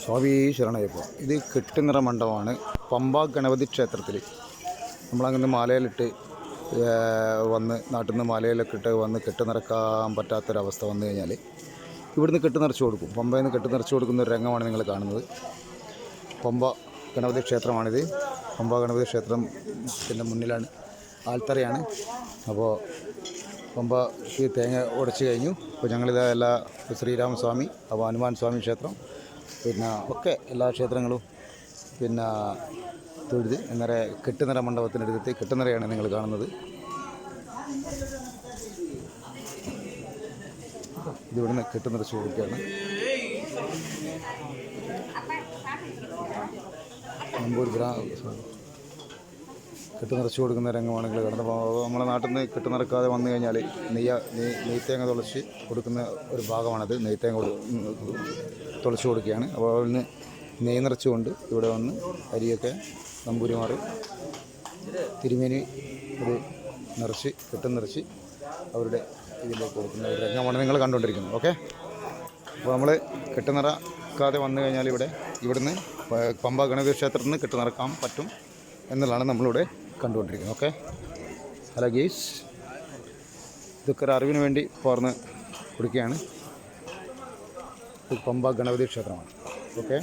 സ്വാമി ശരണയ്യപ്പ. ഇത് കെട്ടുനിറ മണ്ഡപമാണ് പമ്പ ഗണപതി ക്ഷേത്രത്തിൽ. നമ്മളങ്ങനെ മാലയിലിട്ട് വന്ന് നാട്ടിൽ നിന്ന് മാലയിലൊക്കെ ഇട്ട് വന്ന് കെട്ട് നിറക്കാൻ പറ്റാത്തൊരവസ്ഥ വന്നു കഴിഞ്ഞാൽ ഇവിടുന്ന് കെട്ട് നിറച്ച് കൊടുക്കും. പമ്പയിൽ നിന്ന് കെട്ട് നിറച്ച് കൊടുക്കുന്ന ഒരു രംഗമാണ് നിങ്ങൾ കാണുന്നത്. പമ്പ ഗണപതി ക്ഷേത്രമാണിത്. പമ്പ ഗണപതി ക്ഷേത്രത്തിൻ്റെ മുന്നിലാണ് ആൽത്തറയാണ്. അപ്പോൾ പമ്പയ്ക്ക് തേങ്ങ ഉടച്ച് കഴിഞ്ഞു. അപ്പോൾ ഞങ്ങളിത് എല്ലാ ശ്രീരാമസ്വാമി, അപ്പോൾ ഹനുമാൻ സ്വാമി ക്ഷേത്രം, പിന്നെ ഒക്കെ എല്ലാ ക്ഷേത്രങ്ങളും പിന്നെ തൊഴുത് എന്നേരെ കെട്ടുനിറ മണ്ഡപത്തിനടുത്ത് കെട്ടുനിറയാണ് നിങ്ങൾ കാണുന്നത്. ഇതിവിടുന്ന് കെട്ടുനിറച്ച് കൊടുക്കുകയാണ്. നമ്പൂർ കെട്ട് നിറച്ച് കൊടുക്കുന്ന രംഗമാണ് നിങ്ങൾ കാണുന്നത്. അപ്പോൾ നമ്മുടെ നാട്ടിൽ നിന്ന് കെട്ട് നിറക്കാതെ വന്നു കഴിഞ്ഞാൽ നെയ്ത്തേങ്ങ തുളച്ച് കൊടുക്കുന്ന ഒരു ഭാഗമാണത്. നെയ്ത്തേങ്ങ തുളച്ച് കൊടുക്കുകയാണ്. അപ്പോൾ അതിന് നെയ്യ് നിറച്ചുകൊണ്ട് ഇവിടെ വന്ന് അരിയൊക്കെ നമ്പൂരിമാർ തിരുമേനി ഇത് നിറച്ച് കെട്ട് നിറച്ച് അവരുടെ ഇതിലേക്ക് കൊടുക്കുന്ന ഒരു രംഗമാണ് നിങ്ങൾ കണ്ടുകൊണ്ടിരിക്കുന്നത്. ഓക്കെ, അപ്പോൾ നമ്മൾ കെട്ട് നിറക്കാതെ വന്നു കഴിഞ്ഞാൽ ഇവിടുന്ന് പമ്പ ഗണപതി ക്ഷേത്രത്തിൽ നിന്ന് കെട്ട് നിറക്കാൻ പറ്റും എന്നുള്ളതാണ് നമ്മളിവിടെ കണ്ടുകൊണ്ടിരിക്കുന്നത്. ഓക്കെ, ഹലോ ഗെയ്സ്, ഇതൊക്കെ ഒരു അറിവിന് വേണ്ടി പകർന്ന് കൊടുക്കുകയാണ്. ഇത് പമ്പ ഗണപതി ക്ഷേത്രമാണ്. ഓക്കെ.